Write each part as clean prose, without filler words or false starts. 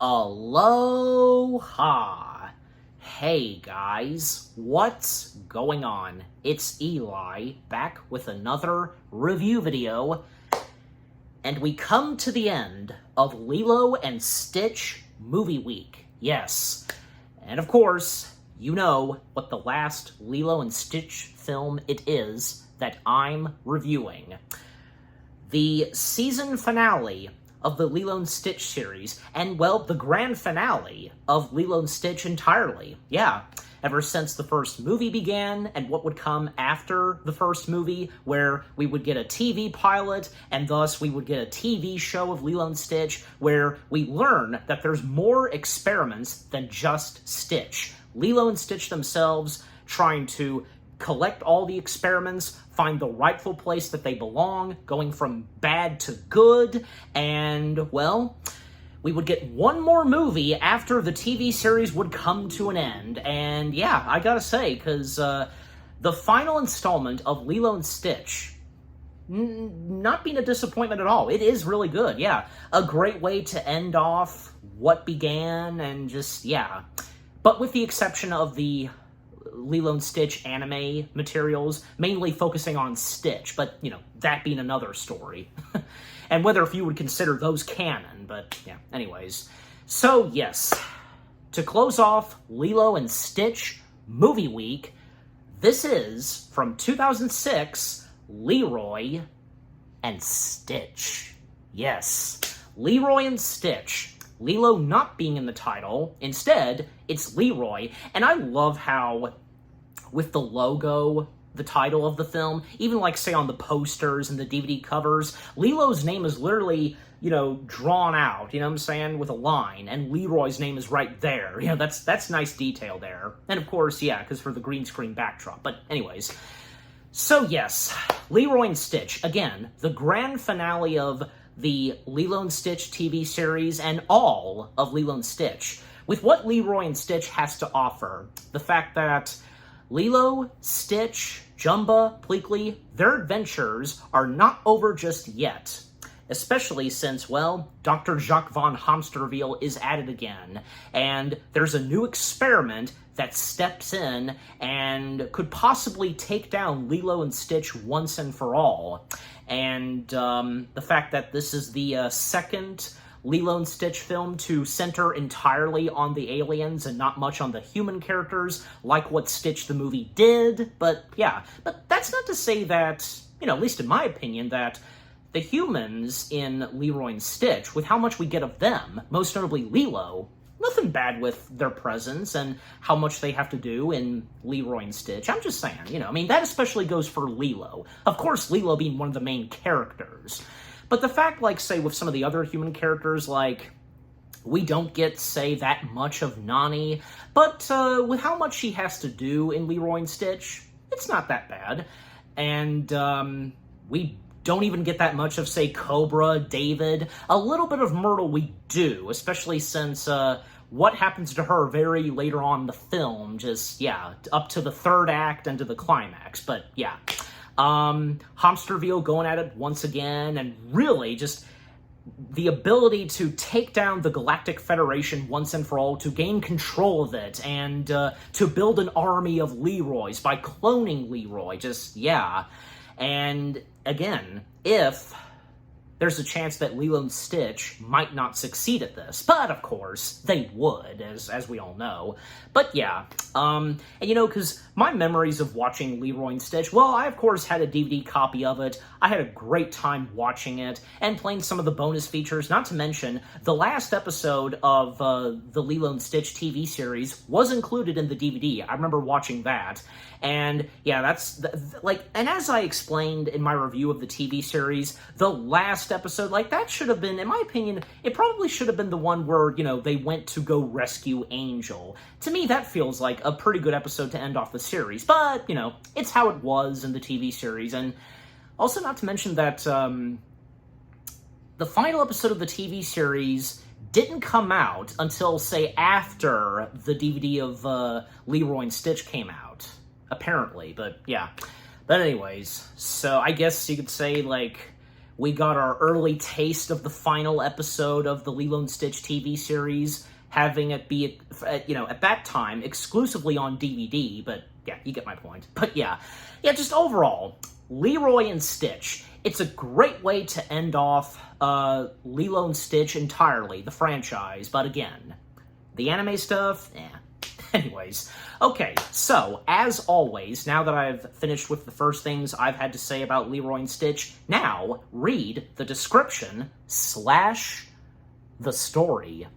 Aloha! Hey guys, what's going on? It's Eli, back with another review video, and we come to the end of Lilo and Stitch Movie Week. Yes, and of course, you know what the last Lilo and Stitch film it is that I'm reviewing. The season finale of the Lilo and Stitch series, and, well, the grand finale of Lilo and Stitch entirely. Yeah, ever since the first movie began, and what would come after the first movie, where we would get a TV pilot, and thus we would get a TV show of Lilo and Stitch, where we learn that there's more experiments than just Stitch. Lilo and Stitch themselves trying to collect all the experiments, find the rightful place that they belong, going from bad to good, and, well, we would get one more movie after the TV series would come to an end. And yeah, I gotta say, because the final installment of Lilo and Stitch, not being a disappointment at all. It is really good, yeah. A great way to end off what began, and just, yeah. But with the exception of the Lilo and Stitch anime materials, mainly focusing on Stitch, but, you know, that being another story. And whether if you would consider those canon, but, yeah, anyways. So, yes, to close off Lilo and Stitch Movie Week, this is, from 2006, Leroy and Stitch. Yes, Leroy and Stitch. Lilo not being in the title. Instead, it's Leroy. And I love how, with the logo, the title of the film, even like, say, on the posters and the DVD covers, Lilo's name is literally, you know, drawn out, you know what I'm saying, with a line, and Leroy's name is right there. You know, that's nice detail there. And of course, yeah, because for the green screen backdrop. But anyways, so yes, Leroy and Stitch, again, the grand finale of the Lilo and Stitch TV series, and all of Lilo and Stitch, with what Leroy and Stitch has to offer. The fact that Lilo, Stitch, Jumba, Pleakley, their adventures are not over just yet. Especially since, well, Dr. Jacques von Hamsterville is at it again, and there's a new experiment that steps in and could possibly take down Lilo and Stitch once and for all. And the fact that this is the second Lilo and Stitch film to center entirely on the aliens and not much on the human characters, like what Stitch the movie did. But yeah, but that's not to say that, you know, at least in my opinion, that the humans in Leroy and Stitch, with how much we get of them, most notably Lilo, nothing bad with their presence and how much they have to do in Leroy and Stitch. I'm just saying, you know, I mean, that especially goes for Lilo. Of course, Lilo being one of the main characters. But the fact, like, say, with some of the other human characters, like, we don't get, say, that much of Nani, but with how much she has to do in Leroy and Stitch, it's not that bad. And we don't even get that much of, say, Cobra, David. A little bit of Myrtle we do, especially since what happens to her very later on in the film, just, yeah, up to the third act and to the climax. But, yeah. Hamsterville going at it once again, and really just the ability to take down the Galactic Federation once and for all, to gain control of it, and to build an army of Leroys by cloning Leroy, just, yeah. And again, if there's a chance that Lilo and Stitch might not succeed at this, but of course, they would, as we all know. But yeah, and you know, because my memories of watching Leroy and Stitch, well, I of course had a DVD copy of it. I had a great time watching it, and playing some of the bonus features, not to mention, the last episode of the Lilo and Stitch TV series was included in the DVD. I remember watching that. And yeah, that's, like, and as I explained in my review of the TV series, the last episode, like, that should have been, in my opinion, it probably should have been the one where, you know, they went to go rescue Angel. To me, that feels like a pretty good episode to end off the series, but, you know, it's how it was in the TV series. And also, not to mention that the final episode of the TV series didn't come out until, say, after the DVD of Leroy and Stitch came out. Apparently, but yeah. But anyways, so I guess you could say, like, we got our early taste of the final episode of the Lilo and Stitch TV series, having it be, at that time, exclusively on DVD, but yeah, you get my point. But yeah, just overall, Leroy and Stitch, it's a great way to end off Lilo and Stitch entirely, the franchise, but again, the anime stuff, Anyways, okay, so, as always, now that I've finished with the first things I've had to say about Leroy and Stitch, now read the description / the story.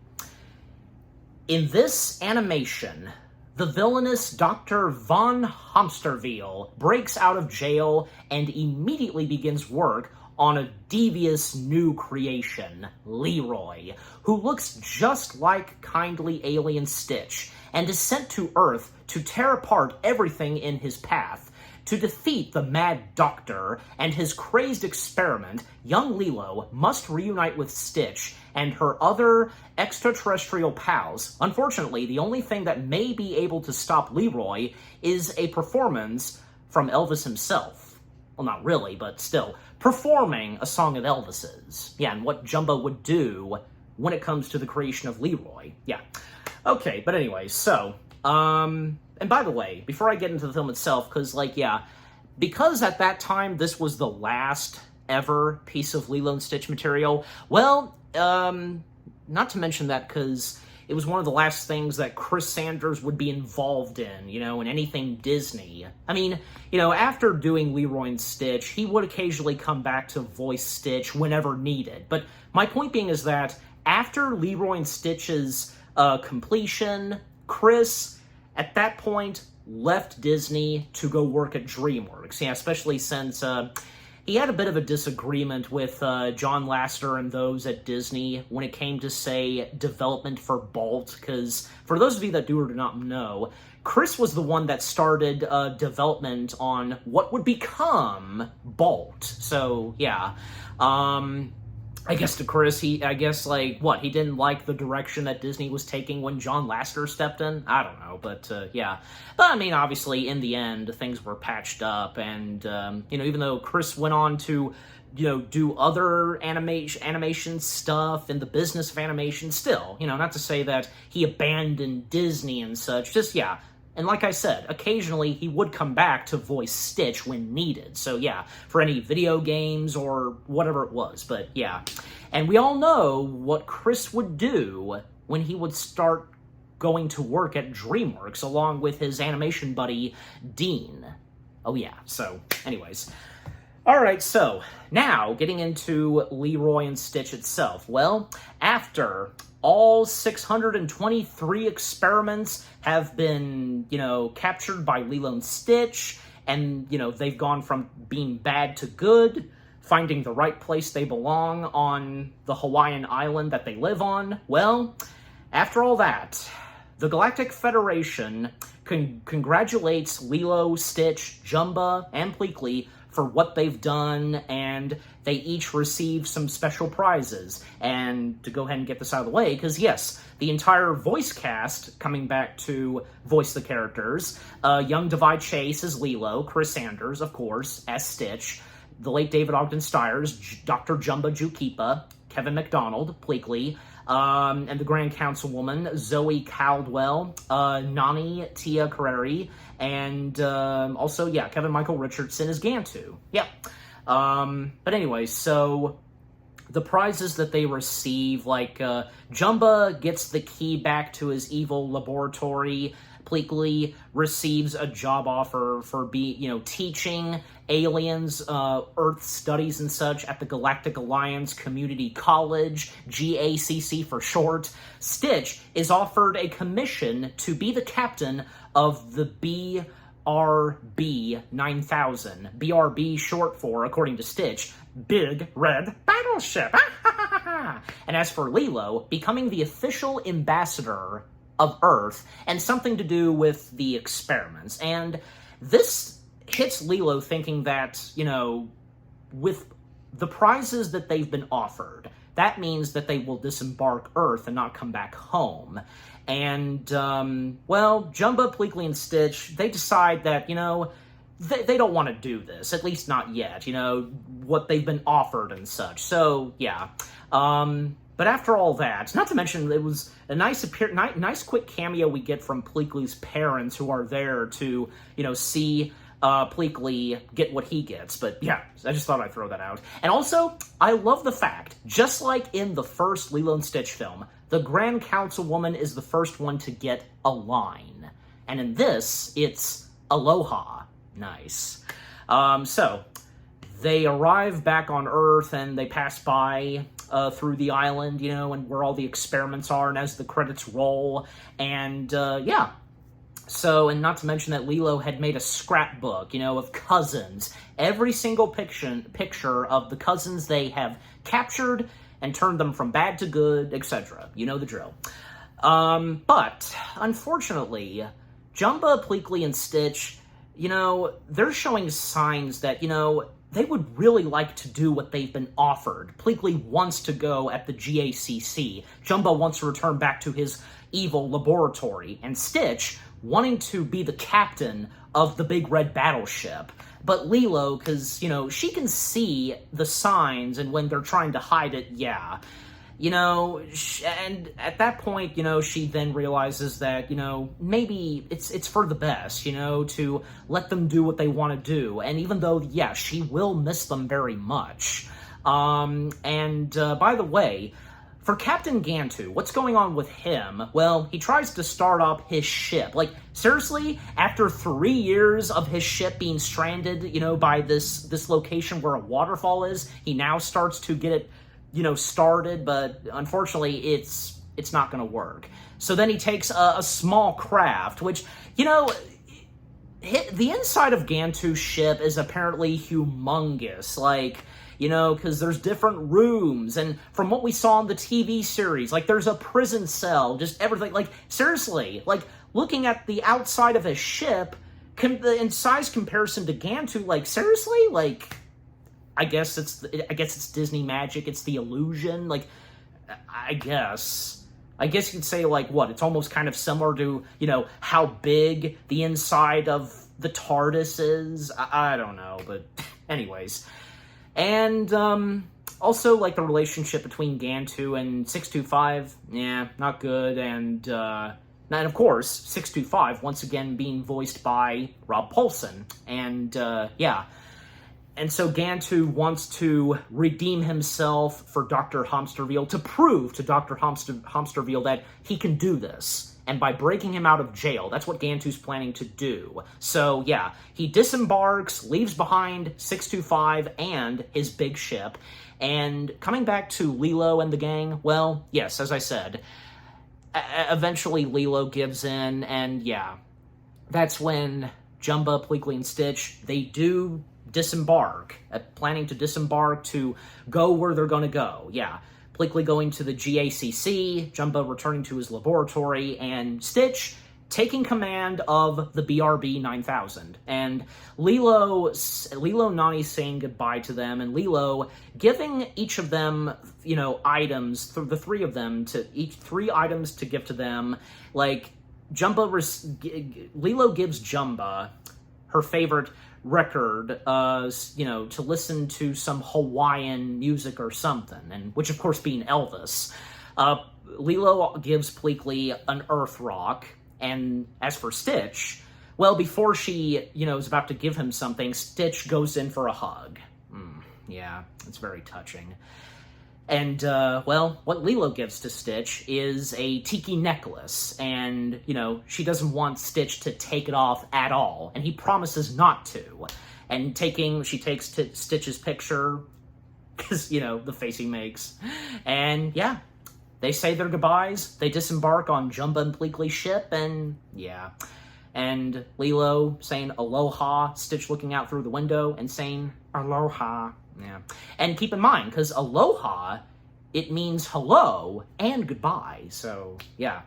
In this animation, the villainous Dr. Von Hamsterville breaks out of jail and immediately begins work on a devious new creation, Leroy, who looks just like kindly alien Stitch, and is sent to Earth to tear apart everything in his path. To defeat the Mad Doctor and his crazed experiment, young Lilo must reunite with Stitch and her other extraterrestrial pals. Unfortunately, the only thing that may be able to stop Leroy is a performance from Elvis himself. Well, not really, but still, performing a song of Elvis's. Yeah, and what Jumbo would do when it comes to the creation of Leroy. Yeah. Okay, but anyway, so, and by the way, before I get into the film itself, because at that time this was the last ever piece of Lilo and Stitch material, well, not to mention that because it was one of the last things that Chris Sanders would be involved in, in anything Disney. I mean, after doing Leroy and Stitch, he would occasionally come back to voice Stitch whenever needed. But my point being is that after Leroy and Stitch's completion, Chris, at that point, left Disney to go work at DreamWorks. Yeah, especially since he had a bit of a disagreement with John Lasseter and those at Disney when it came to, say, development for Bolt, because for those of you that do or do not know, Chris was the one that started development on what would become Bolt. So, yeah. I guess to Chris, he didn't like the direction that Disney was taking when John Lasseter stepped in? I don't know, but yeah. But I mean, obviously, in the end, things were patched up, and, even though Chris went on to, do other animation stuff in the business of animation, still, not to say that he abandoned Disney and such, just, yeah. And like I said, occasionally he would come back to voice Stitch when needed. So yeah, for any video games or whatever it was. But yeah. And we all know what Chris would do when he would start going to work at DreamWorks along with his animation buddy, Dean. Oh yeah, so anyways. Alright, so now getting into Leroy and Stitch itself. Well, after all 623 experiments have been, captured by Lilo and Stitch, and, they've gone from being bad to good, finding the right place they belong on the Hawaiian island that they live on. Well, after all that, the Galactic Federation congratulates Lilo, Stitch, Jumba, and Pleakley for what they've done, and they each receive some special prizes. And to go ahead and get this out of the way, because yes, the entire voice cast coming back to voice the characters, young Divide Chase as Lilo, Chris Sanders, of course, as Stitch, the late David Ogden Stiers, Dr. Jumba Jukipa, Kevin McDonald, Pleakley, and the Grand Councilwoman, Zoe Caldwell, Nani Tia Carreri, and also, yeah, Kevin Michael Richardson as Gantu. Yeah. But anyway, so the prizes that they receive, Jumba gets the key back to his evil laboratory. Pleakley receives a job offer for teaching aliens Earth studies and such at the Galactic Alliance Community College, GACC for short. Stitch is offered a commission to be the captain of the BRB 9000. BRB short for, according to Stitch, Big Red Battleship. And as for Lilo, becoming the official ambassador of Earth, and something to do with the experiments. And this hits Lilo thinking that, with the prizes that they've been offered, that means that they will disembark Earth and not come back home. And, Jumba, Pleakley, and Stitch, they decide that, they don't want to do this, at least not yet, what they've been offered and such. So, yeah. But after all that, not to mention, it was a nice quick cameo we get from Pleakley's parents, who are there to, see Pleakley get what he gets. But yeah, I just thought I'd throw that out. And also, I love the fact, just like in the first Lilo and Stitch film, the Grand Councilwoman is the first one to get a line. And in this, it's Aloha. Nice. So, they arrive back on Earth, and they pass by through the island, and where all the experiments are, and as the credits roll, and yeah. So, and not to mention that Lilo had made a scrapbook, of cousins. Every single picture of the cousins they have captured and turned them from bad to good, etc. You know the drill. But, unfortunately, Jumba, Pleakley, and Stitch, they're showing signs that, they would really like to do what they've been offered. Pleakley wants to go at the GACC. Jumba wants to return back to his evil laboratory. And Stitch wanting to be the captain of the big red battleship. But Lilo, because, she can see the signs, and when they're trying to hide it, yeah. And at that point, she then realizes that, maybe it's for the best, to let them do what they want to do. And even though, yeah, she will miss them very much. By the way, for Captain Gantu, what's going on with him? Well, he tries to start up his ship. Like, seriously? After 3 years of his ship being stranded, by this location where a waterfall is, he now starts to get it started, but unfortunately it's not going to work. So then he takes a small craft, which, the inside of Gantu's ship is apparently humongous, because there's different rooms, and from what we saw in the TV series, there's a prison cell, just everything, seriously, looking at the outside of his ship, in size comparison to Gantu, seriously, I guess it's Disney magic. It's the illusion. I guess you could say, it's almost kind of similar to, how big the inside of the TARDIS is. I don't know, but anyways. And, also, the relationship between Gantu and 625, yeah, not good. And of course, 625, once again, being voiced by Rob Paulsen. And, yeah. And so Gantu wants to redeem himself for Dr. Hamsterville, to prove to Dr. Hamsterville that he can do this. And by breaking him out of jail, that's what Gantu's planning to do. So, yeah, he disembarks, leaves behind 625 and his big ship. And coming back to Lilo and the gang, well, yes, as I said, eventually Lilo gives in, and yeah, that's when Jumba, Pleakley, and Stitch, they do disembark, planning to disembark to go where they're going to go. Yeah, Pleakley going to the GACC, Jumba returning to his laboratory, and Stitch taking command of the BRB 9000. And Lilo Nani saying goodbye to them, and Lilo giving each of them, items, the three of them, each 3 items to give to them. Lilo gives Jumba her favorite record, to listen to some Hawaiian music or something, and which of course being Elvis. Lilo gives Pleakley an Earth Rock, and as for Stitch, well, before she, is about to give him something, Stitch goes in for a hug. Yeah, it's very touching. And, well, what Lilo gives to Stitch is a tiki necklace, and, she doesn't want Stitch to take it off at all, and he promises not to. And she takes Stitch's picture, because, the face he makes, and, yeah, they say their goodbyes, they disembark on Jumba and Pleakley's ship, and, yeah. And Lilo saying aloha, Stitch looking out through the window and saying aloha. Yeah. And keep in mind, because aloha, it means hello and goodbye. So, yeah.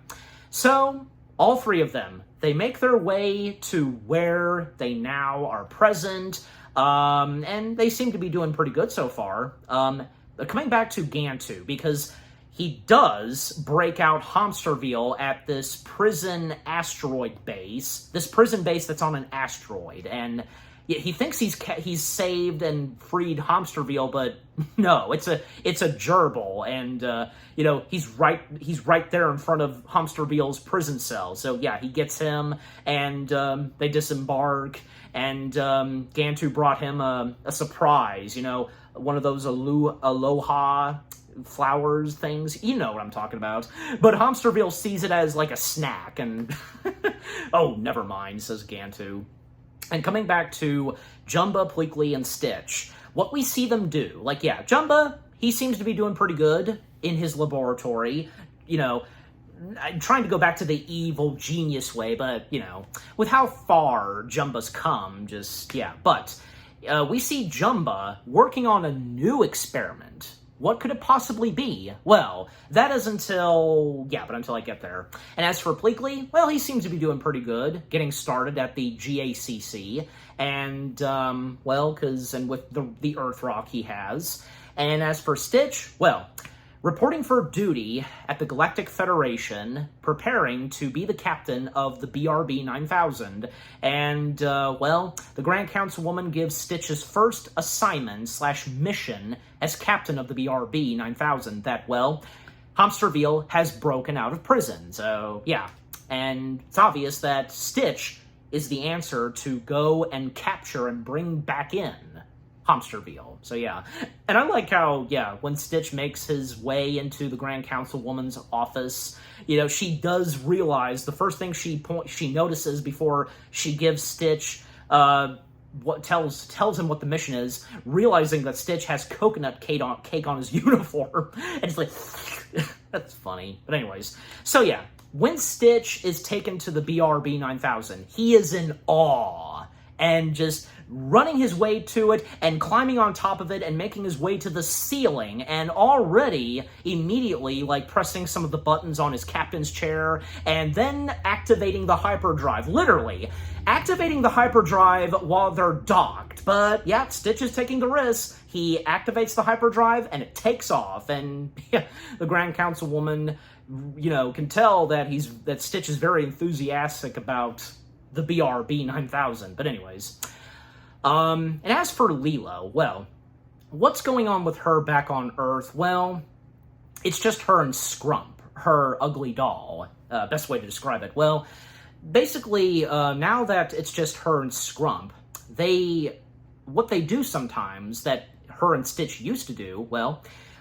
So, all 3 of them, they make their way to where they now are present, and they seem to be doing pretty good so far. Coming back to Gantu, because he does break out Hamsterville at this prison asteroid base, this prison base that's on an asteroid, and yeah, he thinks he's saved and freed Hamsterville, but no, it's a gerbil, and he's right there in front of Hamsterville's prison cell. So yeah, he gets him, and they disembark, and Gantu brought him a surprise, one of those aloha flowers things. You know what I'm talking about. But Hamsterville sees it as like a snack, and oh, never mind, says Gantu. And coming back to Jumba, Pleakley, and Stitch, what we see them do, Jumba, he seems to be doing pretty good in his laboratory, trying to go back to the evil genius way, but, with how far Jumba's come, but we see Jumba working on a new experiment. What could it possibly be? Well, that is until I get there. And as for Pleakley, well, he seems to be doing pretty good, getting started at the GACC, and, with the Earth Rock he has. And as for Stitch, well, reporting for duty at the Galactic Federation, preparing to be the captain of the BRB 9000, and, the Grand Councilwoman gives Stitch's first assignment/mission as captain of the BRB 9000 that, Hamsterville has broken out of prison, so, yeah. And it's obvious that Stitch is the answer to go and capture and bring back in Hamsterville. So yeah, and I like how, when Stitch makes his way into the Grand Councilwoman's office, she does realize the first thing she notices before she gives Stitch tells him what the mission is, realizing that Stitch has coconut cake on his uniform, and it's like, that's funny. But anyways, so yeah, when Stitch is taken to the BRB 9000, he is in awe, and just running his way to it, and climbing on top of it, and making his way to the ceiling, and already, immediately, pressing some of the buttons on his captain's chair, and then activating the hyperdrive. Literally, activating the hyperdrive while they're docked. But, yeah, Stitch is taking the risk. He activates the hyperdrive, and it takes off, and the Grand Councilwoman, can tell that Stitch is very enthusiastic about the BRB 9000. But anyways, and as for Lilo, what's going on with her back on Earth? Well, it's just her and Scrump, her ugly doll. Best way to describe it. Well, basically, now that it's just her and Scrump, what they do sometimes that her and Stitch used to do,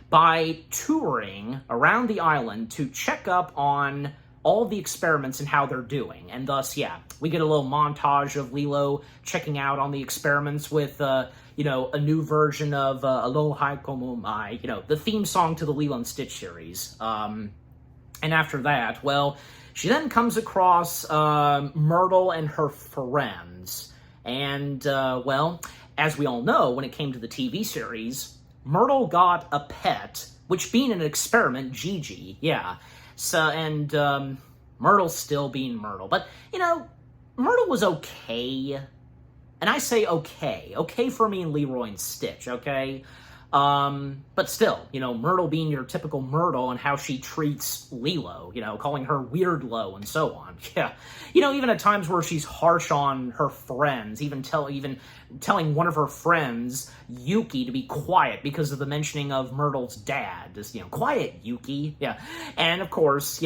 by touring around the island to check up on all the experiments and how they're doing. And thus, we get a little montage of Lilo checking out on the experiments with, a new version of Aloha Como Mai, the theme song to the Lilo and Stitch series. And after that, she then comes across Myrtle and her friends. And, as we all know, when it came to the TV series, Myrtle got a pet, which being an experiment, Gigi, So, and, Myrtle's still being Myrtle. But, Myrtle was okay. And I say okay. Okay for me and Leroy and Stitch, okay? But still, Myrtle being your typical Myrtle and how she treats Lilo, calling her Weird Lo and so on. Yeah. Even at times where she's harsh on her friends, even telling one of her friends, Yuki, to be quiet because of the mentioning of Myrtle's dad. Just, quiet, Yuki. Yeah. And of course,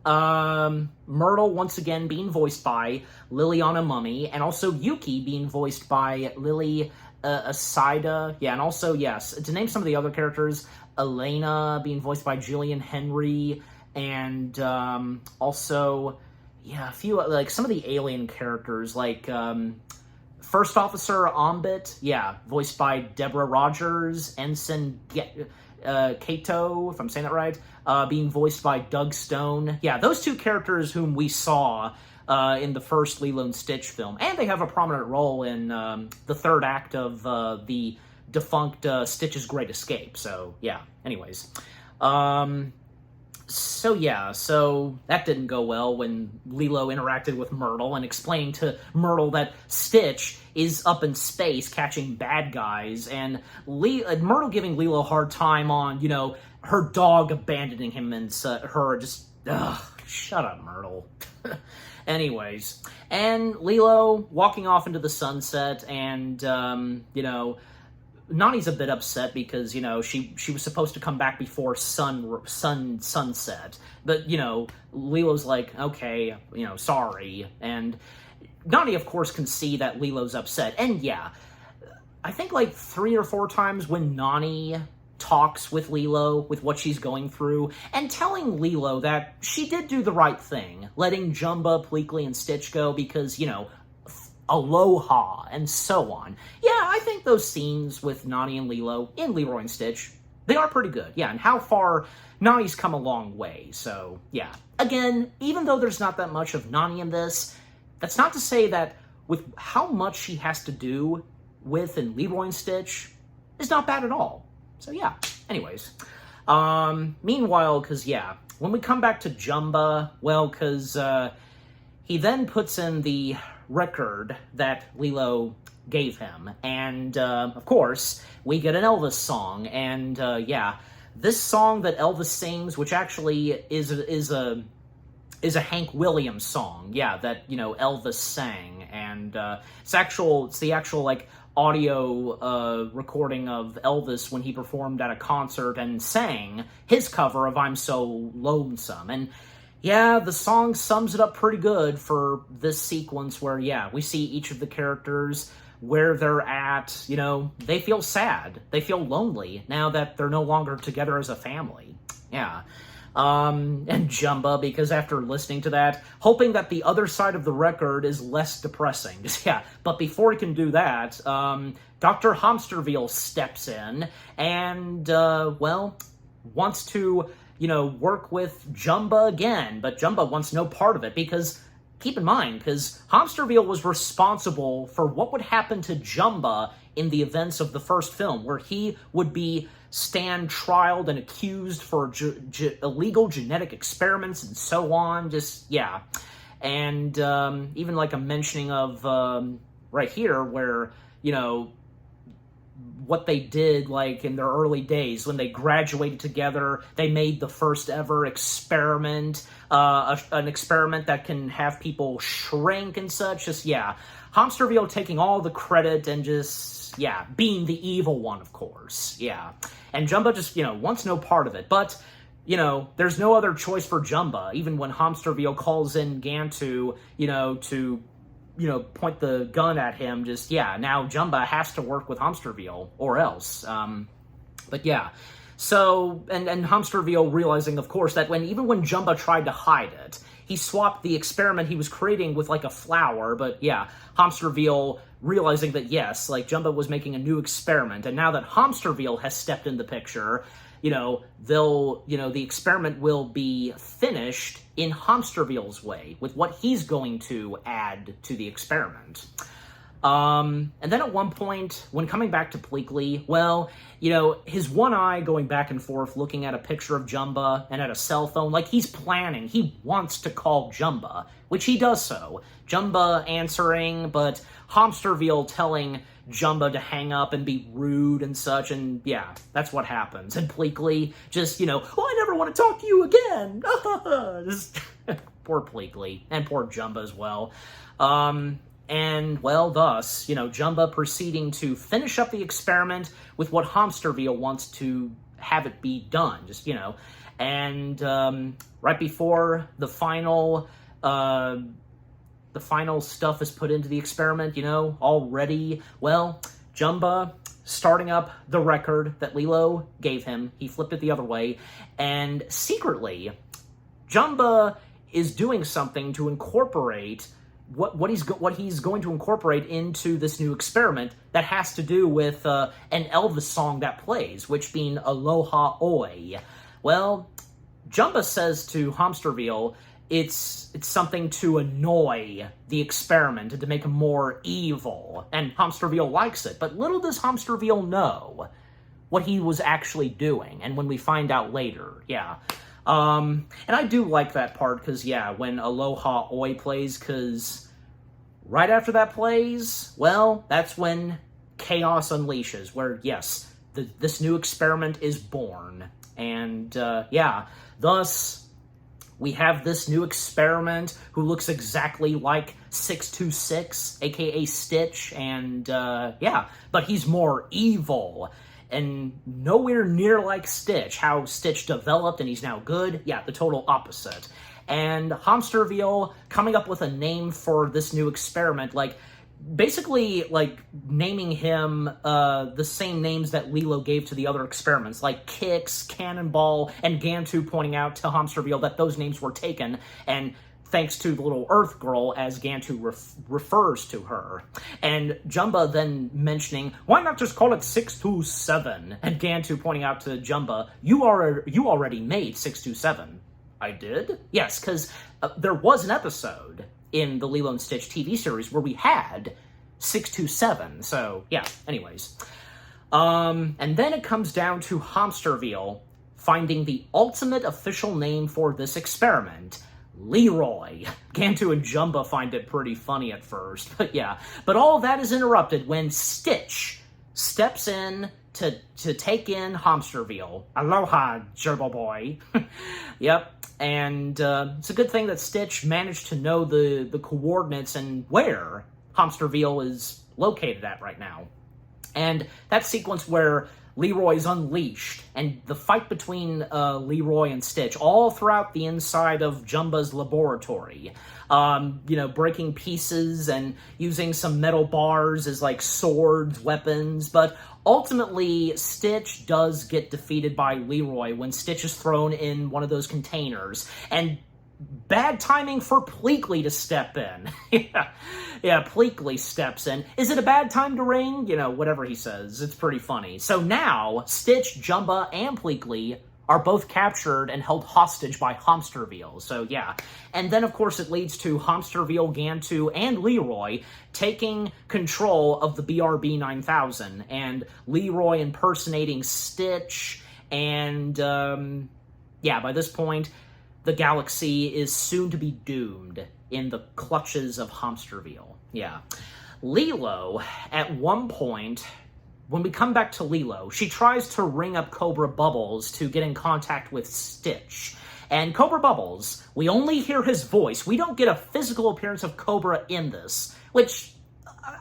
Myrtle once again being voiced by Liliana Mummy, and also Yuki being voiced by Lily Asida, and also, yes, to name some of the other characters, Elena being voiced by Jillian Henry, and also, a few, some of the alien characters, First Officer Ombit, voiced by Deborah Rogers, Ensign Kato, if I'm saying that right, being voiced by Doug Stone. Yeah, those two characters whom we saw in the first Lilo and Stitch film, and they have a prominent role in the third act of the defunct Stitch's Great Escape. So anyways, so that didn't go well when Lilo interacted with Myrtle and explained to Myrtle that Stitch is up in space catching bad guys, and Myrtle giving Lilo a hard time on her dog abandoning him, and her just shut up, Myrtle. Anyways, and Lilo walking off into the sunset, and, Nani's a bit upset because, she was supposed to come back before sunset. But, Lilo's like, okay, sorry. And Nani, of course, can see that Lilo's upset. And yeah, I think like 3 or 4 times when Nani talks with Lilo, with what she's going through, and telling Lilo that she did do the right thing, letting Jumba, Pleakley, and Stitch go because, aloha, and so on. Yeah, I think those scenes with Nani and Lilo in Leroy and Stitch, they are pretty good. Yeah, and how far Nani's come a long way, so yeah. Again, even though there's not that much of Nani in this, that's not to say that with how much she has to do with in Leroy and Stitch is not bad at all. So yeah, anyways. Meanwhile, because yeah, when we come back to Jumba, well, because he then puts in the record that Lilo gave him, and of course, we get an Elvis song, and yeah, this song that Elvis sings, which actually is a Hank Williams song, yeah, that, Elvis sang, and it's the actual, like, audio recording of Elvis when he performed at a concert and sang his cover of I'm So Lonesome. And yeah, the song sums it up pretty good for this sequence where, yeah, we see each of the characters where they're at, they feel sad, they feel lonely now that they're no longer together as a family. Yeah. And Jumba, because after listening to that, hoping that the other side of the record is less depressing. Yeah, but before he can do that, Dr. Hamsterville steps in and, wants to, work with Jumba again, but Jumba wants no part of it because, keep in mind, because Hamsterville was responsible for what would happen to Jumba in the events of the first film, where he would be stand trialed and accused for illegal genetic experiments and so on. Just, yeah. And even like a mentioning of right here where, what they did, like, in their early days when they graduated together, they made the first ever experiment, an experiment that can have people shrink and such. Just, yeah, Hamsterville taking all the credit and just, yeah, being the evil one, of course, yeah. And Jumba just, wants no part of it, but, there's no other choice for Jumba, even when Hamsterville calls in Gantu, to point the gun at him. Just, yeah, now Jumba has to work with Hamsterville or else. But yeah, so, and Hamsterville realizing, of course, that even when Jumba tried to hide it, he swapped the experiment he was creating with, like, a flower, but yeah, Hamsterville realizing that, yes, like, Jumba was making a new experiment, and now that Hamsterville has stepped in the picture, the experiment will be finished in Hamsterville's way, with what he's going to add to the experiment. And then at one point, when coming back to Pleakley, well, his one eye going back and forth, looking at a picture of Jumba and at a cell phone, like he's planning, he wants to call Jumba, which he does so. Jumba answering, but Hamsterville telling Jumba to hang up and be rude and such, and yeah, that's what happens. And Pleakley just, I never want to talk to you again. Just, poor Pleakley, and poor Jumba as well. And, well, thus, Jumba proceeding to finish up the experiment with what Hamsterville wants to have it be done. Just, and right before the final stuff is put into the experiment, already, well, Jumba starting up the record that Lilo gave him. He flipped it the other way, and secretly, Jumba is doing something to incorporate what he's going to incorporate into this new experiment that has to do with an Elvis song that plays, which being Aloha Oi. Well, Jumba says to Hamsterville it's something to annoy the experiment and to make him more evil, and Hamsterville likes it, but little does Hamsterville know what he was actually doing, and when we find out later, yeah. And I do like that part, because, yeah, when Aloha Oi plays, because right after that plays, well, that's when chaos unleashes, where, yes, this new experiment is born. And, yeah, thus, we have this new experiment who looks exactly like 626, aka Stitch, and yeah, but he's more evil and nowhere near like Stitch. How Stitch developed and he's now good, yeah, the total opposite. And Hamsterville coming up with a name for this new experiment, like basically like naming him the same names that Lilo gave to the other experiments, like Kix, Cannonball, and Gantu, pointing out to Hamsterville that those names were taken, and thanks to the little Earth Girl, as Gantu refers to her. And Jumba then mentioning, why not just call it 627? And Gantu pointing out to Jumba, you already made 627. I did? Yes, because there was an episode in the Lilo and Stitch TV series where we had 627. So, yeah, anyways. And then it comes down to Hamsterville finding the ultimate official name for this experiment, Leroy. Gantu and Jumba find it pretty funny at first, but yeah. But all of that is interrupted when Stitch steps in to take in Hamsterville. Aloha, gerbil boy. Yep. And it's a good thing that Stitch managed to know the coordinates and where Hamsterville is located at right now. And that sequence where Leroy's unleashed, and the fight between Leroy and Stitch all throughout the inside of Jumba's laboratory. You know, breaking pieces and using some metal bars as like swords, weapons, but ultimately Stitch does get defeated by Leroy when Stitch is thrown in one of those containers, and bad timing for Pleakley to step in. Yeah, Pleakley steps in. Is it a bad time to ring? You know, whatever he says. It's pretty funny. So now, Stitch, Jumba, and Pleakley are both captured and held hostage by Hamsterville. So yeah. And then, of course, it leads to Hamsterville, Gantu, and Leroy taking control of the BRB 9000. And Leroy impersonating Stitch. And, yeah, by this point, the galaxy is soon to be doomed in the clutches of Hamsterville. Yeah. Lilo, at one point, when we come back to Lilo, she tries to ring up Cobra Bubbles to get in contact with Stitch. And Cobra Bubbles, we only hear his voice. We don't get a physical appearance of Cobra in this. Which,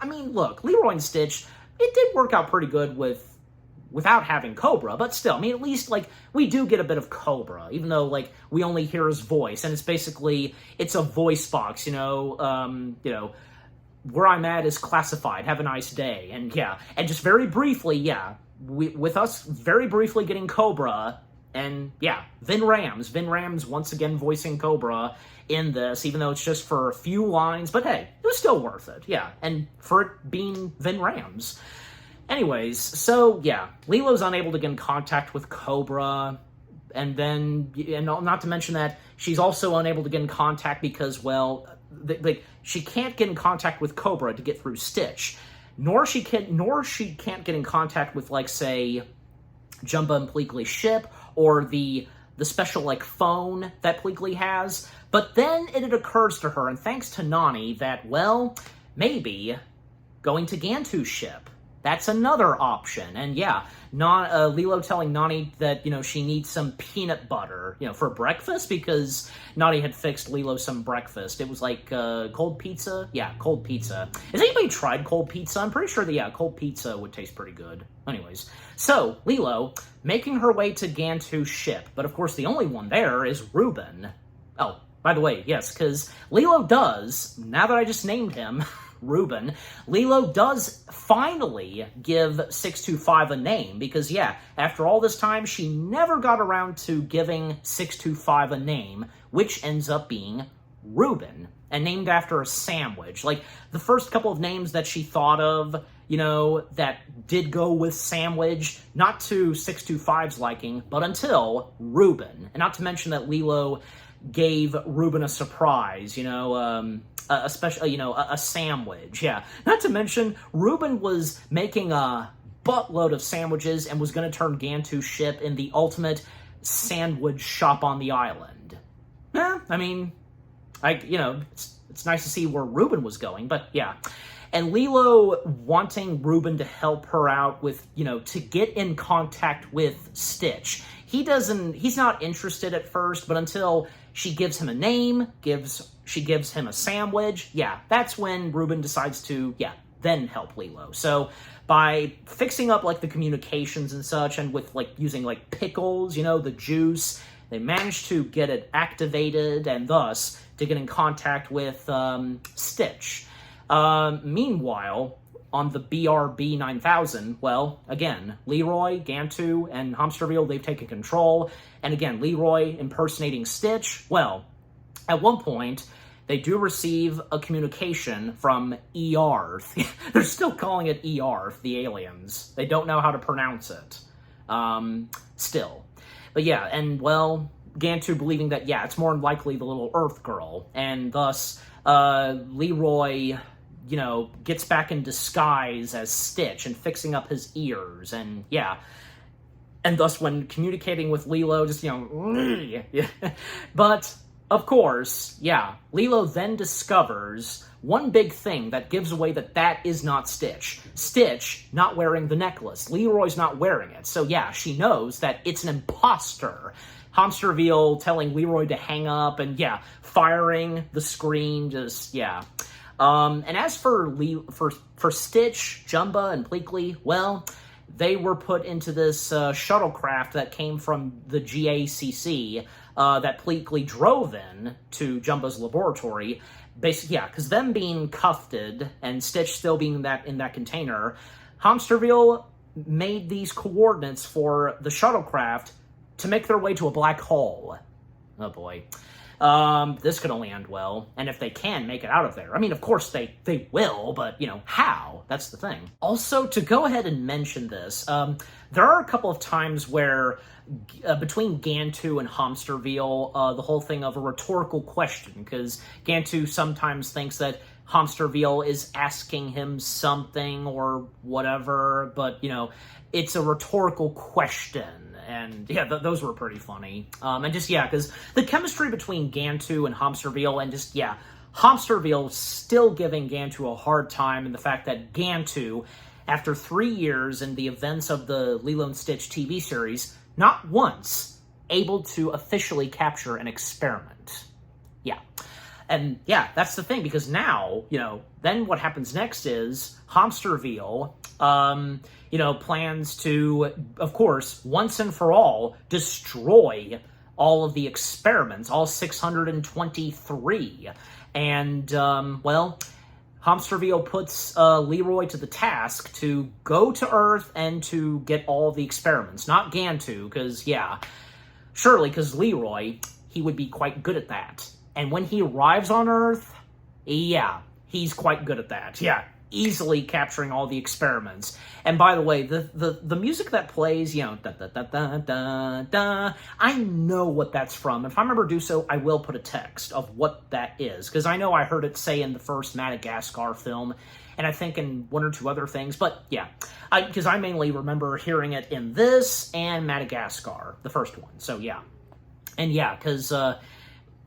I mean, look, Leroy and Stitch, it did work out pretty good without having Cobra, but still, I mean, at least, like, we do get a bit of Cobra, even though, like, we only hear his voice, and it's basically, it's a voice box, you know, where I'm at is classified, have a nice day, and yeah, and just very briefly, yeah, with us very briefly getting Cobra, and yeah, Vin Rams once again voicing Cobra in this, even though it's just for a few lines, but hey, it was still worth it, yeah, and for it being Vin Rams. Anyways, so yeah, Lilo's unable to get in contact with Cobra, and then, and not to mention that she's also unable to get in contact because, well, she can't get in contact with Cobra to get through Stitch, nor she can't get in contact with, like, say, Jumba and Pleakley's ship, or the special, like, phone that Pleakley has. But then it occurs to her, and thanks to Nani, that, well, maybe going to Gantu's ship. That's another option. And yeah, Lilo telling Nani that, you know, she needs some peanut butter, you know, for breakfast, because Nani had fixed Lilo some breakfast. It was like cold pizza. Yeah, cold pizza. Has anybody tried cold pizza? I'm pretty sure that, yeah, cold pizza would taste pretty good. Anyways, so Lilo making her way to Gantu's ship. But of course, the only one there is Reuben. Oh, by the way, yes, because Lilo does, now that I just named him, Reuben, Lilo does finally give 625 a name, because yeah, after all this time, she never got around to giving 625 a name, which ends up being Reuben, and named after a sandwich. Like, the first couple of names that she thought of, you know, that did go with sandwich, not to 625's liking, but until Reuben. And not to mention that Lilo gave Reuben a surprise, you know, a special, you know, a sandwich, yeah. Not to mention, Reuben was making a buttload of sandwiches and was going to turn Gantu's ship in the ultimate sandwich shop on the island. I mean, you know, it's nice to see where Reuben was going, but yeah. And Lilo wanting Reuben to help her out with, you know, to get in contact with Stitch. He's not interested at first, but until she gives him a name, she gives him a sandwich. Yeah, that's when Ruben decides to, then help Lilo. So by fixing up, like, the communications and such, and with, like, using, like, pickles, the juice, they managed to get it activated, and thus to get in contact with Stitch. Meanwhile, on the BRB 9000, well, again, Leroy, Gantu, and Hamsterville, they've taken control. And again, Leroy impersonating Stitch. Well, at one point, they do receive a communication from ER. They're still calling it ER, the aliens. They don't know how to pronounce it. Still. But yeah, and well, Gantu believing that, it's more than likely the little Earth girl. And thus, Leroy, gets back in disguise as Stitch and fixing up his ears. And and thus when communicating with Lilo, just, But, of course, Lilo then discovers one big thing that gives away that is not Stitch. Stitch not wearing the necklace. Leroy's not wearing it. So she knows that it's an imposter. Hamsterville telling Leroy to hang up and, firing the screen, just, And as for Stitch, Jumba, and Pleakley, well, they were put into this shuttlecraft that came from the GACC that Pleakley drove in to Jumba's laboratory. Basically, because them being cuffed and Stitch still being in that container, Hamsterville made these coordinates for the shuttlecraft to make their way to a black hole. Oh boy. This could only end well, and if they can make it out of there. I mean, of course they will, but, how? That's the thing. Also, to go ahead and mention this, there are a couple of times where, between Gantu and Hamsterville, the whole thing of a rhetorical question, because Gantu sometimes thinks that Hamsterville is asking him something or whatever, but, it's a rhetorical question. And those were pretty funny. And just, because the chemistry between Gantu and Hamsterville, and just, Hamsterville still giving Gantu a hard time, and the fact that Gantu, after 3 years in the events of the Lilo and Stitch TV series, not once able to officially capture an experiment. And that's the thing, because now, then what happens next is Hamsterville, plans to, of course, once and for all, destroy all of the experiments, all 623. And, Hamsterville puts Leroy to the task to go to Earth and to get all the experiments. Not Gantu, because, surely, because Leroy, he would be quite good at that. And when he arrives on Earth, he's quite good at that. Easily capturing all the experiments. And by the way, the music that plays, da da da da da da, I know what that's from. If I remember to do so, I will put a text of what that is, because I know I heard it say in the first Madagascar film, and I think in one or two other things, but because I mainly remember hearing it in this and Madagascar, the first one. So and because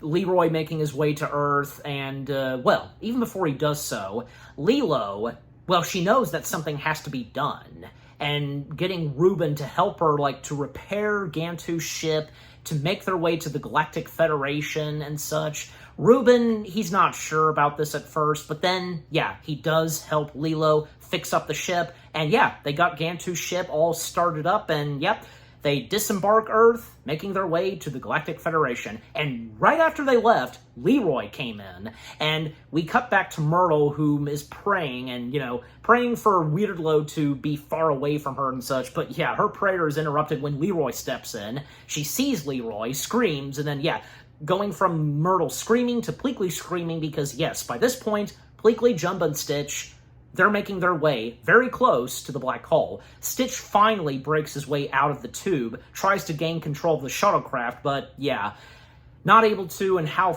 Leroy making his way to Earth, and, even before he does so, Lilo, she knows that something has to be done, and getting Ruben to help her, to repair Gantu's ship, to make their way to the Galactic Federation and such. Ruben, he's not sure about this at first, but then, he does help Lilo fix up the ship, and they got Gantu's ship all started up, and they disembark Earth, making their way to the Galactic Federation. And right after they left, Leroy came in. And we cut back to Myrtle, who is praying and, praying for Weirdlo to be far away from her and such. But her prayer is interrupted when Leroy steps in. She sees Leroy, screams, and then, going from Myrtle screaming to Pleakley screaming because, by this point, Pleakley, Jumba, and Stitch, they're making their way very close to the black hole. Stitch finally breaks his way out of the tube, tries to gain control of the shuttlecraft, but not able to, and how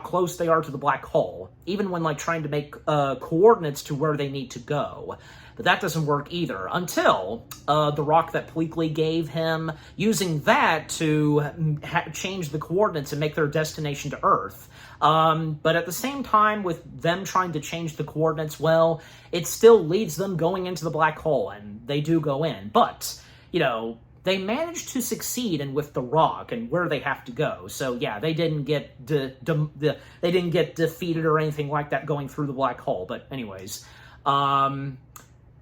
close they are to the black hole, even when trying to make coordinates to where they need to go. But that doesn't work either, until the rock that Pleakley gave him, using that to change the coordinates and make their destination to Earth. But at the same time, with them trying to change the coordinates, it still leads them going into the black hole, and they do go in. But, they managed to succeed in with the rock and where they have to go. So yeah, they didn't get they didn't get defeated or anything like that going through the black hole. But anyways, then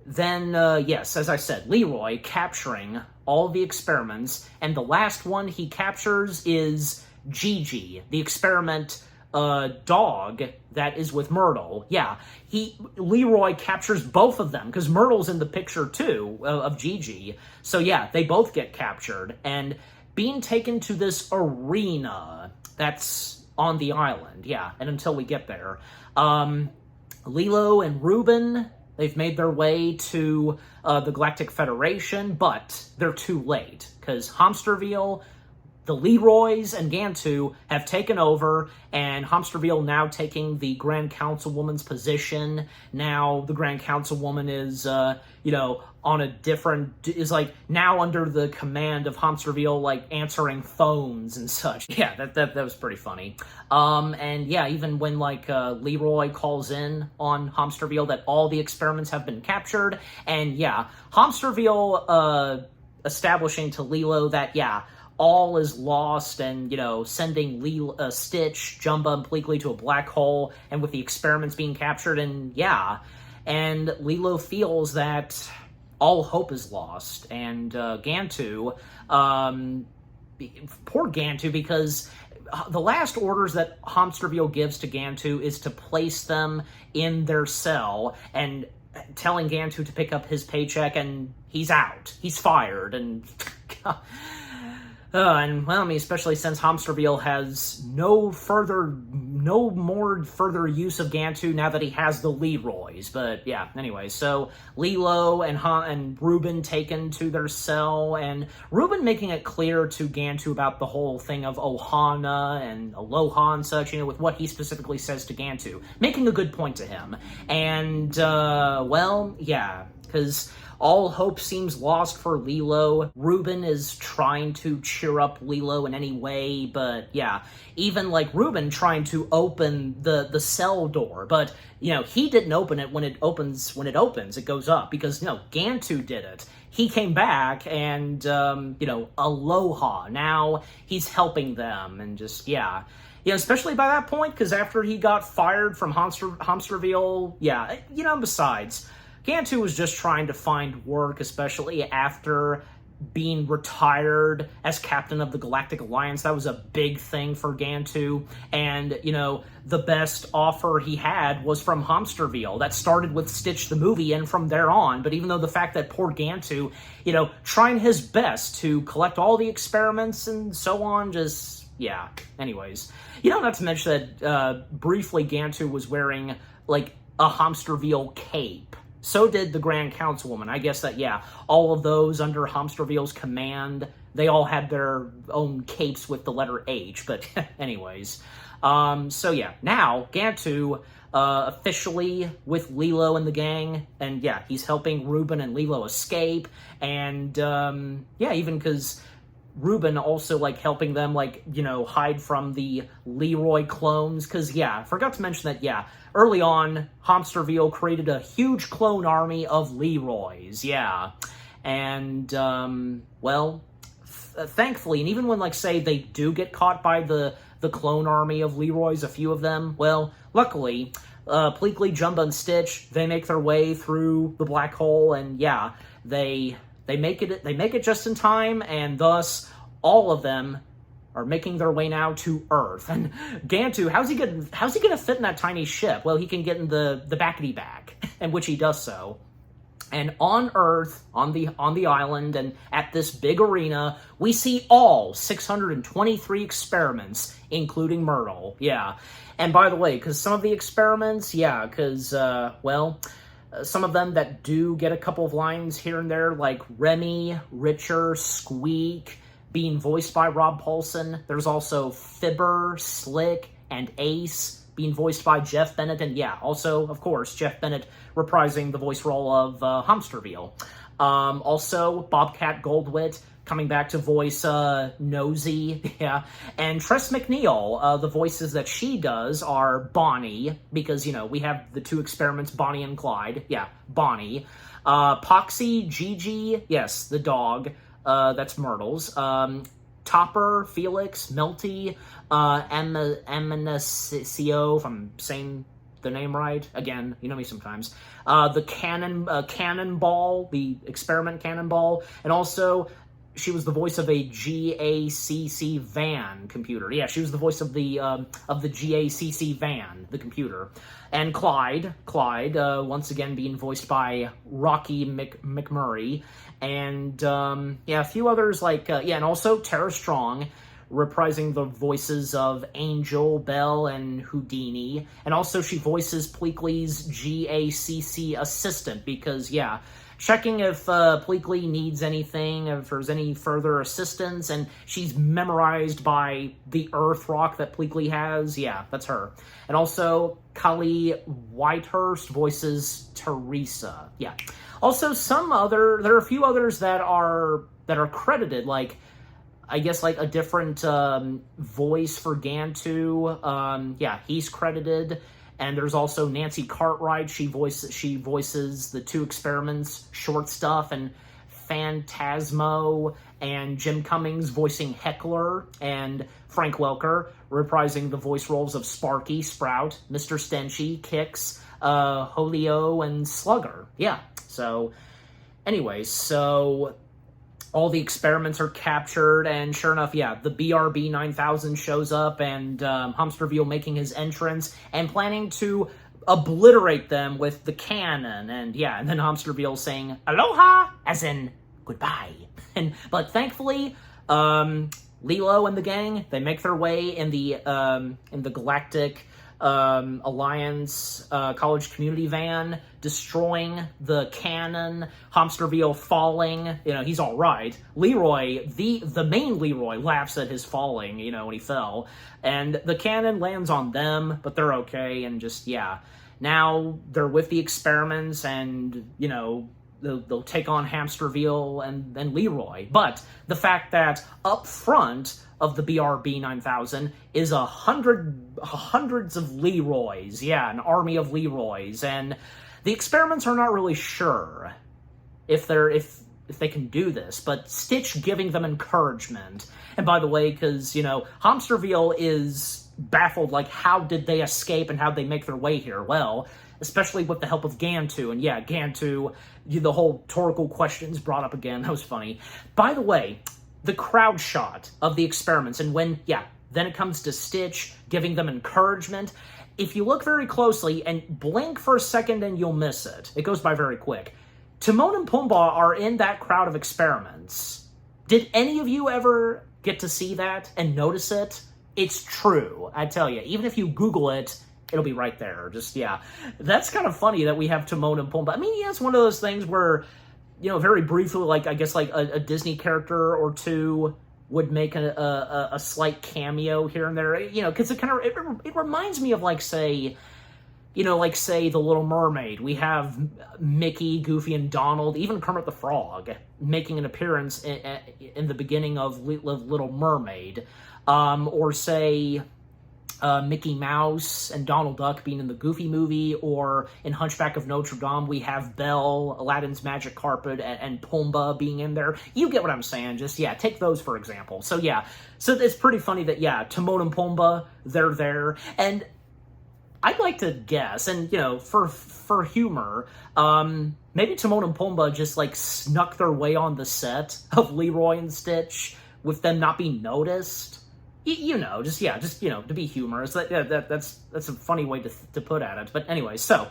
yes, as I said, Leroy capturing all the experiments, and the last one he captures is Gigi, the experiment dog that is with Myrtle. Yeah, Leroy captures both of them because Myrtle's in the picture too of Gigi. So yeah, they both get captured and being taken to this arena that's on the island. Yeah, and until we get there, Lilo and Ruben, they've made their way to the Galactic Federation, but they're too late because Hamsterville, the Leroys, and Gantu have taken over, and Hamsterville now taking the Grand Councilwoman's position. Now the Grand Councilwoman is, on a different, is like now under the command of Hamsterville, like answering phones and such. Yeah, that was pretty funny. And yeah, even when like Leroy calls in on Hamsterville that all the experiments have been captured, and yeah, Hamsterville establishing to Lilo that yeah, all is lost, and, sending Stitch, Jumba, and Pleakley to a black hole, and with the experiments being captured, and yeah. And Lilo feels that all hope is lost, and Gantu, poor Gantu, because the last orders that Hamsterville gives to Gantu is to place them in their cell, and telling Gantu to pick up his paycheck, and he's out. He's fired, and... and, well, I mean, especially since Hamsterville has no more further use of Gantu now that he has the Leroys. But, yeah, anyway, so Lilo and Ruben taken to their cell, and Ruben making it clear to Gantu about the whole thing of Ohana and Aloha and such, with what he specifically says to Gantu, making a good point to him. And, well, yeah, because all hope seems lost for Lilo. Ruben is trying to cheer up Lilo in any way, but yeah, even like Ruben trying to open the cell door, but he didn't open it when it opens, it goes up, because Gantu did it. He came back and, Aloha, now he's helping them, and just, yeah. Yeah, especially by that point, because after he got fired from Hamsterville, yeah, besides, Gantu was just trying to find work, especially after being retired as captain of the Galactic Alliance. That was a big thing for Gantu. And, the best offer he had was from Hamsterville. That started with Stitch the movie and from there on. But even though the fact that poor Gantu, trying his best to collect all the experiments and so on, just, yeah. Anyways, not to mention that briefly Gantu was wearing, like, a Hamsterville cape. So did the Grand Councilwoman. I guess that, yeah, all of those under Hamsterville's command, they all had their own capes with the letter H. But anyways, so yeah, now Gantu officially with Lilo and the gang, and yeah, he's helping Ruben and Lilo escape, and yeah, even because Ruben also, like, helping them, like, hide from the Leroy clones, because, yeah, I forgot to mention that, yeah, early on, Hamsterville created a huge clone army of Leroys, yeah, and, well, thankfully, and even when, like, say, they do get caught by the clone army of Leroys, a few of them, well, luckily, Pleakley, Jumba, and Stitch, they make their way through the black hole, and, yeah, they make it just in time, and thus all of them are making their way now to Earth. And Gantu, how's he gonna fit in that tiny ship? Well, he can get in the backety back, and which he does so. And on Earth, on the island, and at this big arena, we see all 623 experiments, including Myrtle. Yeah. And by the way, because some of the experiments, yeah, because, well, some of them that do get a couple of lines here and there, like Remy, Richer, Squeak, being voiced by Rob Paulson. There's also Fibber, Slick, and Ace, being voiced by Jeff Bennett. And yeah, also, of course, Jeff Bennett reprising the voice role of Hamsterville. Also, Bobcat Goldwit coming back to voice Nosy, yeah. And Tress MacNeille, the voices that she does are Bonnie, because, we have the two experiments, Bonnie and Clyde. Yeah, Bonnie. Poxy, Gigi, yes, the dog. that's Myrtle's. Topper, Felix, Milty, Eminacio, if I'm saying the name right. Again, you know me sometimes. The Cannonball, the experiment Cannonball, and also she was the voice of a GACC van computer. Yeah, she was the voice of the GACC van, the computer. And Clyde, once again being voiced by Rocky McMurray. And, yeah, a few others like, and also Tara Strong, reprising the voices of Angel, Belle, and Houdini. And also she voices Pleakley's GACC assistant because, yeah, checking if Pleakley needs anything, if there's any further assistance, and she's memorized by the Earth rock that Pleakley has. Yeah, that's her. And also, Kali Whitehurst voices Teresa. Yeah. Also, there are a few others that are credited, like, I guess, like, a different voice for Gantu. Yeah, he's credited. And there's also Nancy Cartwright. She voices the two experiments, Short Stuff and Phantasmo, and Jim Cummings voicing Heckler, and Frank Welker reprising the voice roles of Sparky, Sprout, Mr. Stenchy, Kix, Holio, and Slugger. Yeah, so anyways, so all the experiments are captured, and sure enough, yeah, the BRB 9000 shows up, and Hamsterville making his entrance, and planning to obliterate them with the cannon, and yeah, and then Hamsterville saying, aloha, as in, goodbye. But thankfully, Lilo and the gang, they make their way in the Galactic Alliance college community van, destroying the cannon, Hamsterville falling, he's all right. Leroy, the main Leroy, laughs at his falling, when he fell, and the cannon lands on them, but they're okay, and just, yeah. Now they're with the experiments, and, they'll take on Hamsterville and Leroy. But the fact that up front of the BRB 9000 is hundreds of Leroys. Yeah, an army of Leroys. And the experiments are not really sure if they can do this, but Stitch giving them encouragement. And by the way, because, Hamsterville is baffled, like, how did they escape and how'd they make their way here? Well, especially with the help of Gantu. And yeah, Gantu, the whole rhetorical questions brought up again. That was funny. By the way, the crowd shot of the experiments, and then it comes to Stitch giving them encouragement. If you look very closely and blink for a second and you'll miss it. It goes by very quick. Timon and Pumbaa are in that crowd of experiments. Did any of you ever get to see that and notice it? It's true, I tell you. Even if you Google it, it'll be right there. Just, yeah. That's kind of funny that we have Timon and Pumbaa. I mean, yeah, it's one of those things where, very briefly, like, I guess, like, a Disney character or two would make a slight cameo here and there, because it reminds me of, like, say, The Little Mermaid. We have Mickey, Goofy, and Donald, even Kermit the Frog, making an appearance in the beginning of Little Mermaid. Or say Mickey Mouse and Donald Duck being in the Goofy movie, or in Hunchback of Notre Dame, we have Belle, Aladdin's Magic Carpet, and Pumbaa being in there. You get what I'm saying. Just, yeah, take those for example. So, yeah. So it's pretty funny that, yeah, Timon and Pumbaa, they're there. And I'd like to guess, and, for humor, maybe Timon and Pumbaa just, like, snuck their way on the set of Leroy and Stitch with them not being noticed. To be humorous. That's a funny way to put at it. But anyway, so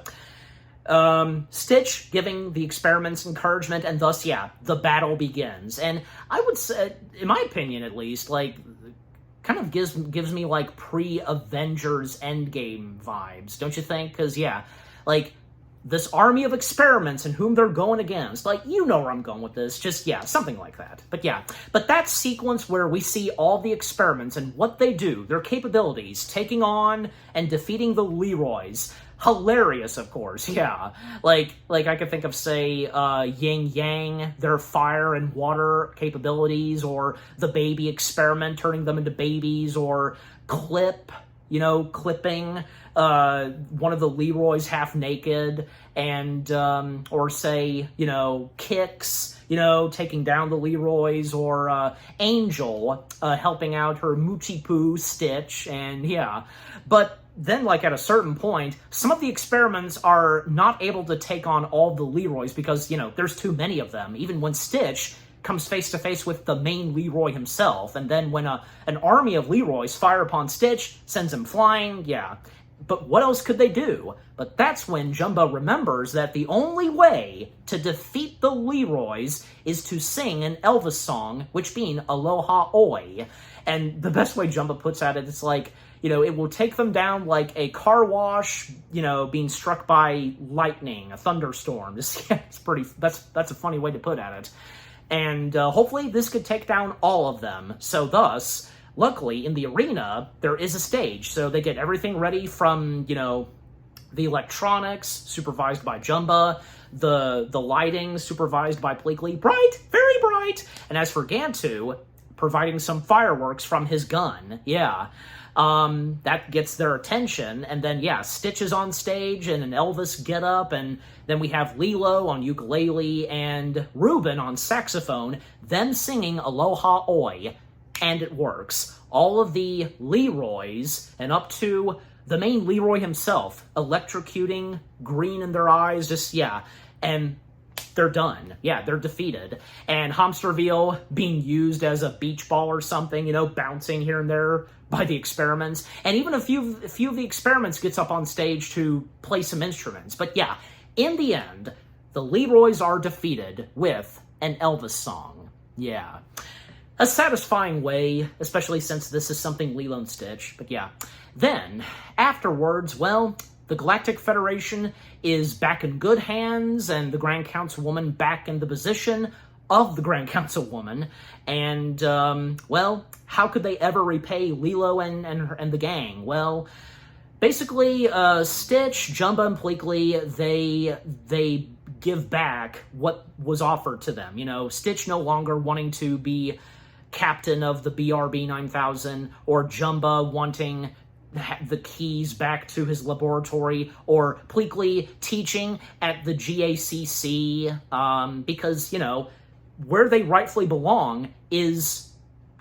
Stitch giving the experiments encouragement, and thus, yeah, the battle begins. And I would say, in my opinion at least, like, kind of gives me, like, pre-Avengers Endgame vibes, don't you think? Because, yeah, like, this army of experiments and whom they're going against. Like, you know where I'm going with this. Just, yeah, something like that. But yeah, but that sequence where we see all the experiments and what they do, their capabilities, taking on and defeating the Leroys. Hilarious, of course, yeah. Like I could think of, say, Yin Yang, their fire and water capabilities, or the baby experiment, turning them into babies, or Clip, you know, clipping one of the Leroys half naked, and or say, you know, Kicks, you know, taking down the Leroys, or Angel helping out her Moochie Poo Stitch, and yeah. But then, like, at a certain point, some of the experiments are not able to take on all the Leroys because, you know, there's too many of them, even when Stitch comes face-to-face with the main Leroy himself, and then when an army of Leroys fire upon Stitch, sends him flying, yeah. But what else could they do? But that's when Jumba remembers that the only way to defeat the Leroys is to sing an Elvis song, which being Aloha Oi. And the best way Jumba puts at it, it's like, you know, it will take them down like a car wash, you know, being struck by lightning, a thunderstorm. It's pretty, that's a funny way to put at it. And hopefully this could take down all of them. So thus, luckily, in the arena, there is a stage. So they get everything ready from, you know, the electronics, supervised by Jumba, the lighting, supervised by Pleakley, bright, very bright. And as for Gantu, providing some fireworks from his gun, yeah. That gets their attention, and then, yeah, Stitch is on stage in an Elvis getup, and then we have Lilo on ukulele and Ruben on saxophone, them singing Aloha Oi, and it works. All of the Leroys, and up to the main Leroy himself, electrocuting, green in their eyes, just, yeah, and they're done. Yeah, they're defeated. And Hamsterville being used as a beach ball or something, you know, bouncing here and there by the experiments. And even a few of the experiments gets up on stage to play some instruments. But yeah, in the end, the Leroys are defeated with an Elvis song. Yeah. A satisfying way, especially since this is something Lilo and Stitch. But yeah. Then, afterwards, well, the Galactic Federation is back in good hands, and the Grand Councilwoman back in the position of the Grand Councilwoman. And, well, how could they ever repay Lilo and the gang? Well, basically, Stitch, Jumba, and Pleakley, they give back what was offered to them. You know, Stitch no longer wanting to be captain of the BRB 9000, or Jumba wanting the keys back to his laboratory, or Pleakley teaching at the GACC, because, you know, where they rightfully belong is,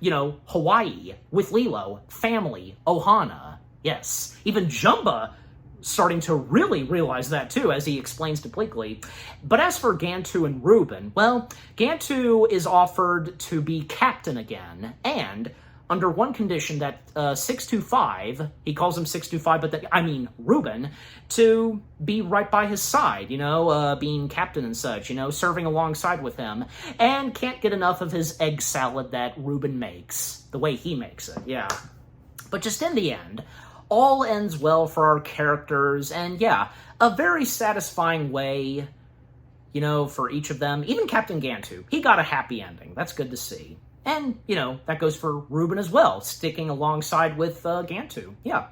you know, Hawaii, with Lilo, family, Ohana, yes. Even Jumba starting to really realize that too, as he explains to Pleakley. But as for Gantu and Ruben, well, Gantu is offered to be captain again, and under one condition, that 625, he calls him 625, but I mean Ruben, to be right by his side, you know, being captain and such, you know, serving alongside with him, and can't get enough of his egg salad that Ruben makes, the way he makes it, yeah. But just in the end, all ends well for our characters, and yeah, a very satisfying way, you know, for each of them. Even Captain Gantu, he got a happy ending. That's good to see. And, you know, that goes for Ruben as well, sticking alongside with Gantu. Yeah.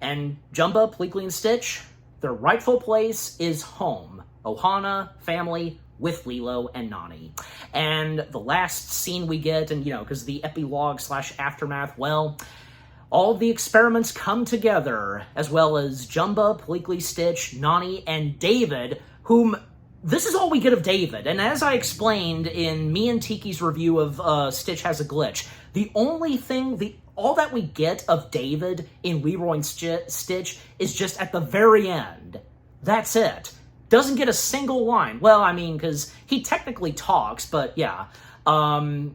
And Jumba, Pleakley, and Stitch, their rightful place is home. Ohana, family, with Lilo and Nani. And the last scene we get, and, you know, because the epilogue/aftermath, well, all the experiments come together, as well as Jumba, Pleakley, Stitch, Nani, and David, whom... This is all we get of David, and as I explained in me and Tiki's review of Stitch Has a Glitch, the only thing, all that we get of David in Leroy and Stitch is just at the very end. That's it. Doesn't get a single line. Well, I mean, because he technically talks, but yeah. Even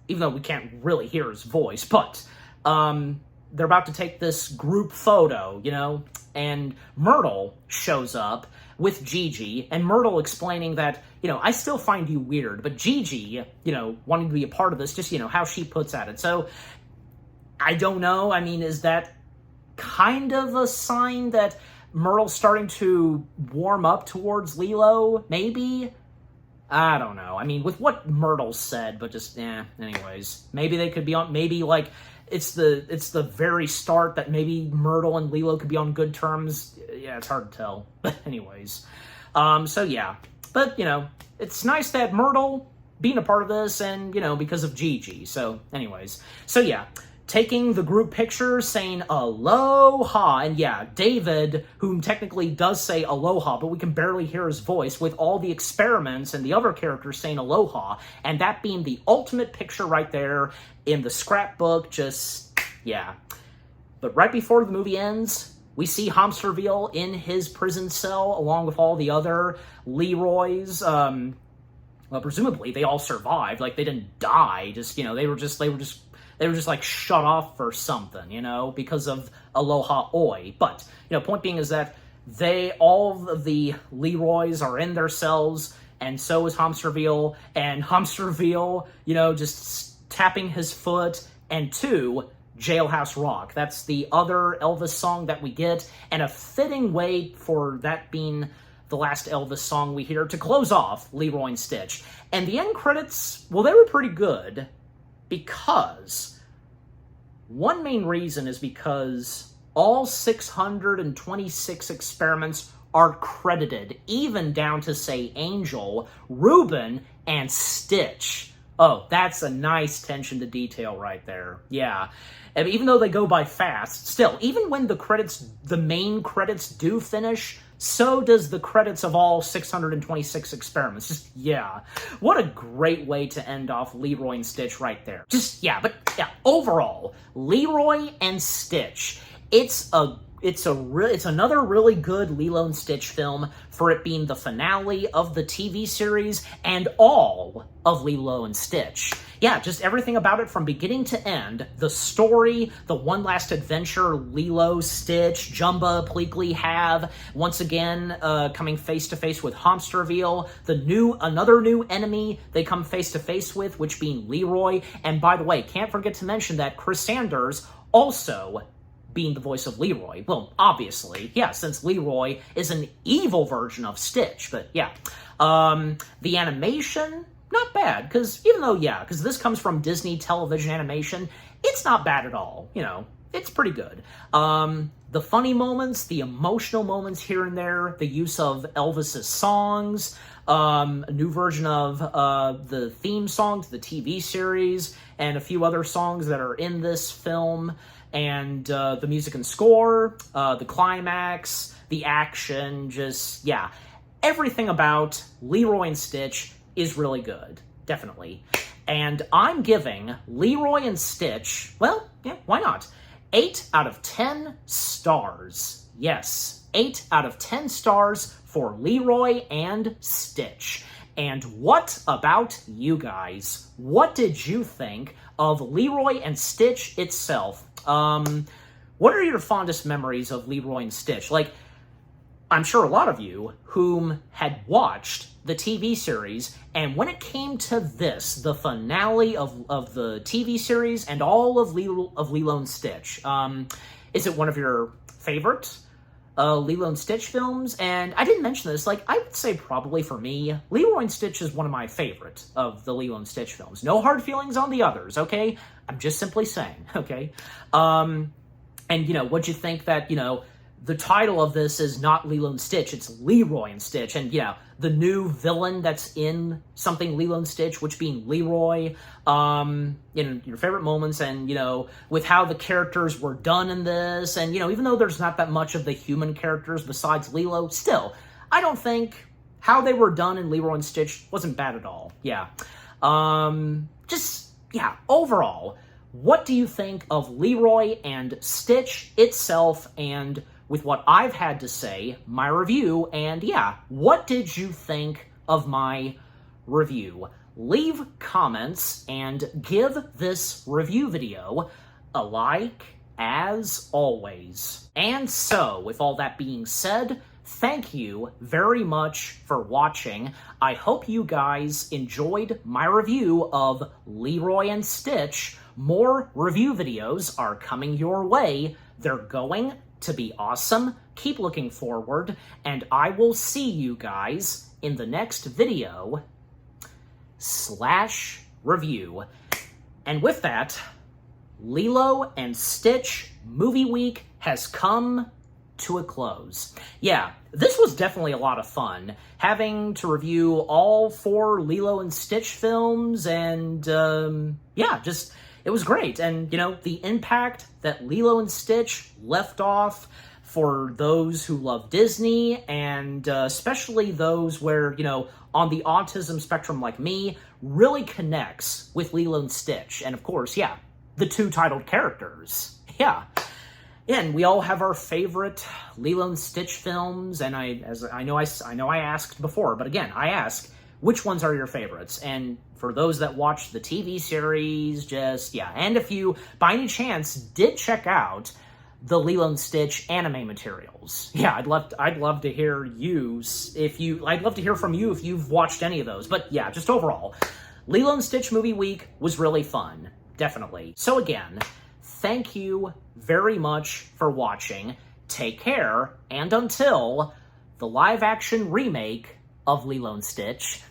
though we can't really hear his voice, but they're about to take this group photo, you know, and Myrtle shows up with Gigi, and Myrtle explaining that, you know, I still find you weird, but Gigi, you know, wanting to be a part of this, just, you know, how she puts at it. So, I don't know, I mean, is that kind of a sign that Myrtle's starting to warm up towards Lilo, maybe? I don't know, I mean, with what Myrtle said, but just, anyways. Maybe they could be on, maybe, like, it's the very start that maybe Myrtle and Lilo could be on good terms. Yeah, it's hard to tell. But anyways. So yeah. But, you know, it's nice that Myrtle being a part of this and, you know, because of Gigi. So anyways. So yeah. taking the group picture, saying aloha, and yeah, David, whom technically does say aloha, but we can barely hear his voice, with all the experiments and the other characters saying aloha, and that being the ultimate picture right there in the scrapbook, just, yeah. But right before the movie ends, we see Hamsterville in his prison cell, along with all the other Leroys. Well, presumably they all survived. Like, they didn't die. Just, you know, they were just like shut off for something, you know, because of Aloha Oi. But, you know, point being is that all of the Leroys are in their cells, and so is Hamsterville. And Hamsterville, you know, just tapping his foot, and to Jailhouse Rock. That's the other Elvis song that we get, and a fitting way for that being the last Elvis song we hear to close off Leroy and Stitch. And the end credits, well, they were pretty good, because one main reason is because all 626 experiments are credited, even down to, say, Angel, Reuben, and Stitch. Oh, that's a nice attention to detail right there. Yeah. And even though they go by fast, still, even when the main credits do finish, so does the credits of all 626 experiments. Just, yeah. What a great way to end off Leroy and Stitch right there. Just, yeah, but, yeah, overall, Leroy and Stitch, it's another really good Lilo and Stitch film, for it being the finale of the TV series and all of Lilo and Stitch. Yeah, just everything about it from beginning to end. The story, the one last adventure Lilo, Stitch, Jumba, Pleakley have, once again coming face to face with Hamsterville, another new enemy they come face to face with, which being Leroy. And by the way, can't forget to mention that Chris Sanders also being the voice of Leroy. Well, obviously, yeah, since Leroy is an evil version of Stitch, but yeah. The animation, not bad, because because this comes from Disney television animation, it's not bad at all, you know, it's pretty good. The funny moments, the emotional moments here and there, the use of Elvis's songs, a new version of the theme song to the TV series, and a few other songs that are in this film, and the music and score, the climax, the action, just, yeah. Everything about Leroy and Stitch is really good, definitely. And I'm giving Leroy and Stitch, well, yeah, why not? 8 out of 10 stars. Yes, 8 out of 10 stars for Leroy and Stitch. And what about you guys? What did you think of Leroy and Stitch itself? What are your fondest memories of Leroy and Stitch? Like, I'm sure a lot of you whom had watched the TV series, and when it came to this, the finale of the TV series and all of Lilo and Stitch, is it one of your favorite Lilo and Stitch films? And I didn't mention this, like, I would say probably for me, Leroy and Stitch is one of my favorite of the Lilo and Stitch films. No hard feelings on the others, okay? I'm just simply saying, okay? And, you know, what'd you think that, you know, the title of this is not Lilo and Stitch, it's Leroy and Stitch, and, you know, the new villain that's in something Lilo and Stitch, which being Leroy, in your favorite moments, and, you know, with how the characters were done in this, and, you know, even though there's not that much of the human characters besides Lilo, still, I don't think how they were done in Leroy and Stitch wasn't bad at all, yeah. Just, yeah, overall, what do you think of Leroy and Stitch itself, and with what I've had to say, my review, and yeah, what did you think of my review? Leave comments and give this review video a like, as always. And so, with all that being said, thank you very much for watching. I hope you guys enjoyed my review of Leroy and Stitch. More review videos are coming your way. They're going to be awesome. Keep looking forward, and I will see you guys in the next video / review. And with that, Lilo and Stitch Movie Week has come to a close. Yeah, this was definitely a lot of fun, having to review all 4 Lilo and Stitch films, and yeah, just it was great. And, the impact that Lilo and Stitch left off for those who love Disney, and especially those where, on the autism spectrum like me, really connects with Lilo and Stitch. And of course, yeah, the two titled characters. Yeah. And we all have our favorite Lilo and Stitch films, and I know I asked before, but again, I ask, which ones are your favorites? And for those that watch the TV series, and if you, by any chance, did check out the Lilo and Stitch anime materials, I'd love to hear I'd love to hear from you if you've watched any of those. But yeah, just overall, Lilo and Stitch movie week was really fun, definitely. So again, thank you very much for watching. Take care, and until the live-action remake of Lilo and Stitch,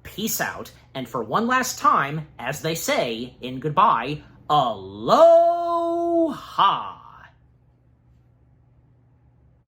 peace out, and for one last time, as they say in goodbye, aloha!